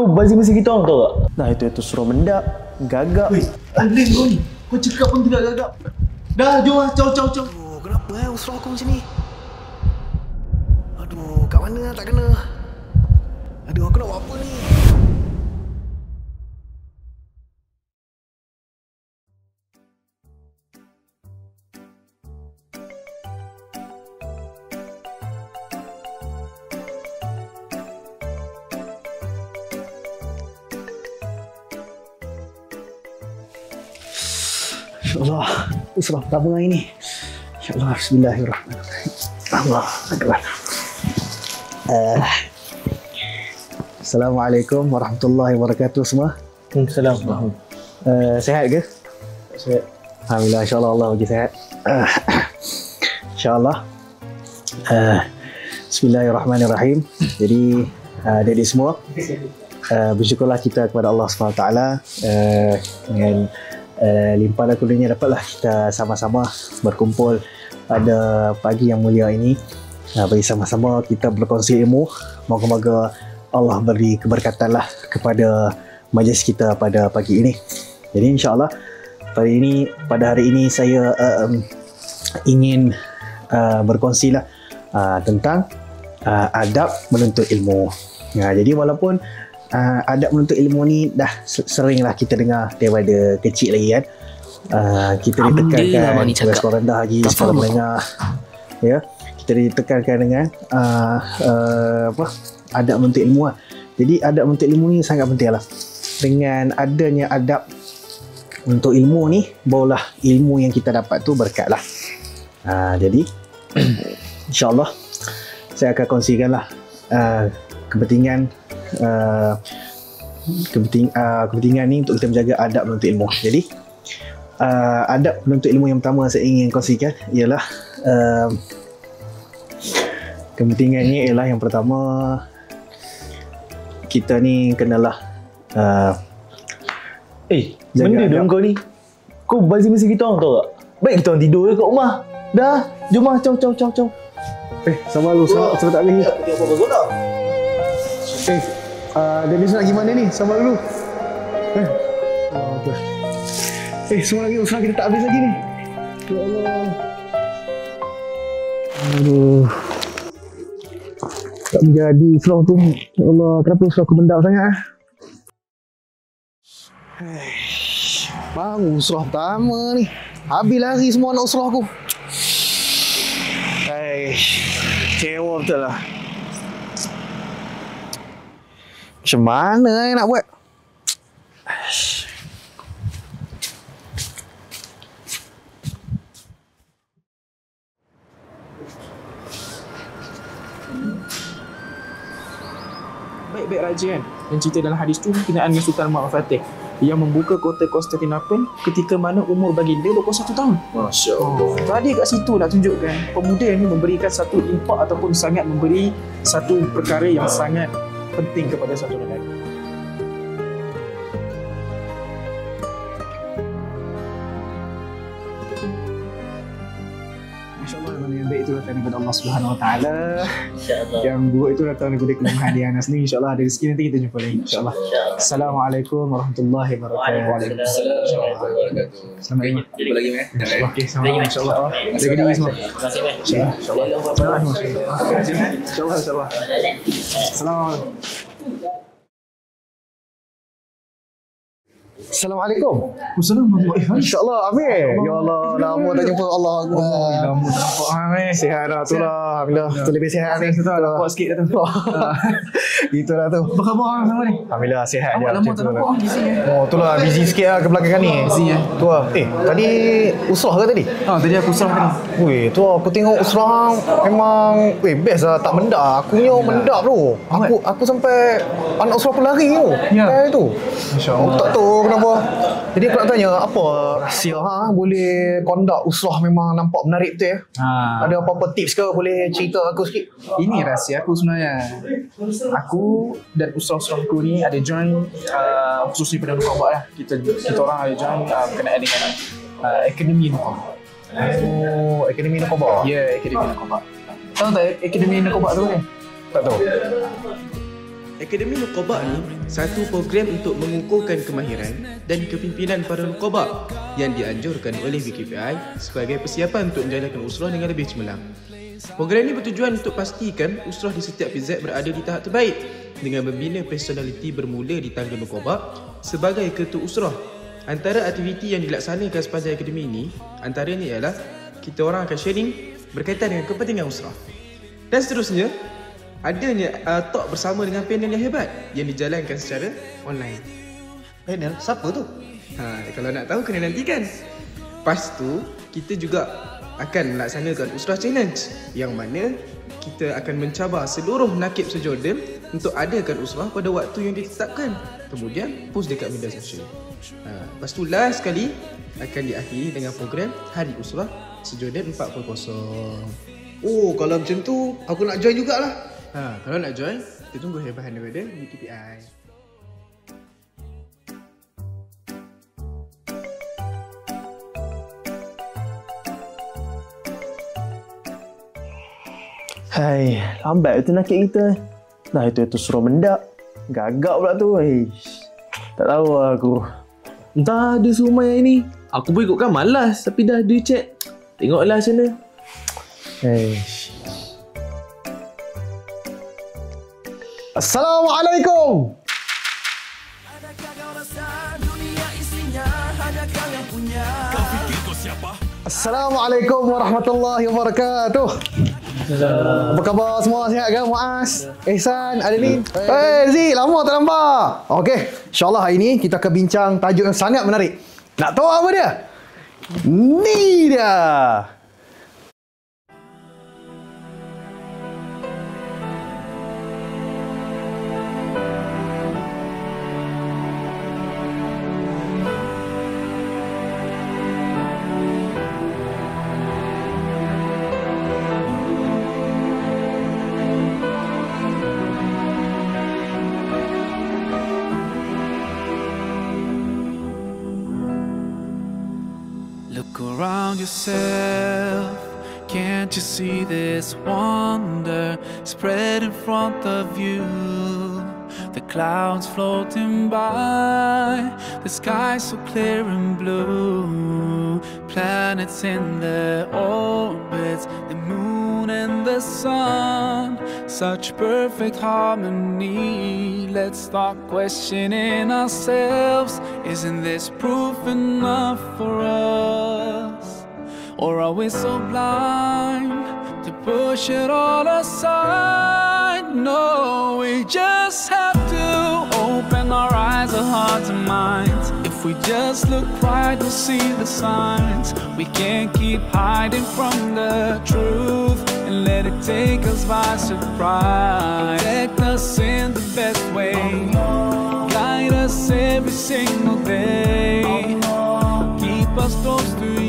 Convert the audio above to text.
Kau bazir masa kita orang tahu tak? Nah itu suruh mendak, gagap. Weh, Alin kau ni. Kau cakap pun tidak gagap. Dah, jom lah. Caw. Aduh, kenapa usul aku macam ni? Aduh, kat mana tak kena? Aduh, aku nak buat apa ni? InsyaAllah, usrah pertama hari ni. InsyaAllah, bismillahirrahmanirrahim. Allah Akbar. Assalamualaikum warahmatullahi wabarakatuh semua. Assalamualaikum. Sihat ke? Sihat. Alhamdulillah, insyaAllah Allah bagi sihat. InsyaAllah. Bismillahirrahmanirrahim. Jadi, adik-adik semua, bersyukurlah kita kepada Allah SWT dengan limpahan kurnianya dapatlah kita sama-sama berkumpul pada pagi yang mulia ini, bagi sama-sama kita berkongsi ilmu. Moga-moga Allah beri keberkatan lah kepada majlis kita pada pagi ini. Jadi insyaAllah pada hari ini saya ingin berkongsi lah tentang adab menuntut ilmu. Jadi walaupun adab menuntut ilmu ni dah seringlah kita dengar daripada kecil lagi kan. Kita ditekankan sekolah rendah lagi, sekolah menengah, ya, kita ditekankan dengan adab menuntut ilmu lah. Jadi adab menuntut ilmu ni sangat penting lah. Dengan adanya adab untuk ilmu ni, barulah ilmu yang kita dapat tu berkat lah. Jadi insyaAllah saya akan kongsikan lah kepentingan ni untuk kita menjaga adab menuntut ilmu. Jadi adab menuntut ilmu yang pertama saya ingin kongsikan ialah kepentingannya ialah yang pertama, kita ni kenalah benda dong kau ni. Kau bazir masa kita orang tahu tak? Baik kita orang tidur je kat rumah. Dah, jom lah. Caw. Sabar lu, sabar tak habis ni. Aku tengok apa zola. Dennis nak pergi mana ni? Sabar dulu. Semua lagi usaha kita tak habis lagi ni. Ya Allah. Aduh. Tak menjadi usaha tu. Ya Allah, kenapa usaha aku bendap sangat? Bang, usaha pertama ni. Habis lari semua nak usaha aku. Kecewa betul lah. Macam mana nak buat? Baik-baik raja kan, yang cerita dalam hadis tu berkenaan dengan Sultan Muhammad Fatih yang membuka kota Konstantinopel ketika mana umur baginda 21 tahun. Masya Allah. Tadi kat situ nak tunjukkan pemuda ni memberikan satu impak ataupun sangat memberi satu perkara yang sangat penting kepada satu negara. InsyaAllah yang baik itu datang daripada Allah Subhanahu Wa Taala. Yang buruk itu datang daripada kelemahan di Anas ni. InsyaAllah ada rezeki nanti kita jumpa lagi. InsyaAllah. Assalamualaikum warahmatullahi wabarakatuh. Waalaikumsalam warahmatullahi wabarakatuh. Selamat lagi. Jumpa lagi meh. Okey, sama insyaAllah. Jaga diri semua. InsyaAllah. InsyaAllah. Assalamualaikum. Assalamualaikum. Assalamualaikum. InsyaAllah, Amir. Ya Allah, lama tak jumpa. Allah Akbar. Lama tak nampak Amir. Sihat dah tu lah. Alhamdulillah. Tu lebih sihat ni. Nampak sikit dah tu. Itulah tu. Apa khabar sama ni? Alhamdulillah sihat je. Lama tak nampak busy ya. Oh, tu lah busy sikit lah kebelakangan ni. Busy ya. Tu lah. Tadi usrah ke tadi? Tadi aku usrah tadi. Weh, tu lah aku tengok usrah memang best lah, tak mendak. Aku punya mendak bro. Aku sampai anak usrah aku lari tu. Ya. Tu. Insya-Allah. Aku tak tahu kenapa. Jadi aku nak tanya, apa rahsia boleh conduct usrah memang nampak menarik betul ya? Ada apa-apa tips ke, boleh cerita aku sikit? Ini rahsia aku sebenarnya. Aku dan usrah-usrah aku ni ada join khususnya pada Nukabak lah. Kita orang ada join berkenaan dengan Akademi Nukabak. Oh, Akademi Nukabak? Ya, Akademi Nukabak. Tahu tak Akademi Nukabak tu ni? Tak tahu. Akademi Nuqaba ni satu program untuk mengukuhkan kemahiran dan kepimpinan para nuqaba yang dianjurkan oleh BKPI sebagai persiapan untuk menjalankan usrah dengan lebih cemerlang. Program ini bertujuan untuk pastikan usrah di setiap PZ berada di tahap terbaik dengan membina personaliti bermula di tangga nuqaba sebagai ketua usrah. Antara aktiviti yang dilaksanakan sepanjang akademi ini antaranya ialah kita orang akan sharing berkaitan dengan kepentingan usrah. Dan seterusnya, adanya talk bersama dengan panel yang hebat yang dijalankan secara online. Panel? Siapa tu? Kalau nak tahu kena nantikan. Lepas tu, kita juga akan melaksanakan Usrah Challenge yang mana kita akan mencabar seluruh nakib sejodoh untuk adakan usrah pada waktu yang ditetapkan. Kemudian, post dekat media sosial. Lepas tu, last sekali akan diakhiri dengan program Hari Usrah Sejodoh 4.0. Oh, kalau macam tu, aku nak join jugalah. Kalau nak join, kita tunggu hebahan daripada BKPI. Hai, lambat tu nakik kita. Dah itu suruh mendak. Gagak pula tu. Tak tahu aku. Entah ada sumai ni. Aku pun ikutkan malas tapi dah ada chat. Tengoklah macam mana. Assalamualaikum. Assalamualaikum warahmatullahi wabarakatuh. Apa khabar semua? Sihat ke Muaz? Ihsan, Adeline? Zee, lama tak nampak. Okey, insyaAllah hari ni kita akan bincang tajuk yang sangat menarik. Nak tahu apa dia? Ni dia. Look around yourself, can't you see this wonder spread in front of you? The clouds floating by, the sky so clear and blue, planets in their orbits, the moon and the sun, such perfect harmony. Let's start questioning ourselves. Isn't this proof enough for us? Or are we so blind to push it all aside? No, we just have to open our eyes, our hearts and minds. If we just look right, we'll see the signs. We can't keep hiding from the truth and let it take us by surprise. Protect us in the best way, guide us every single day, keep us close to you.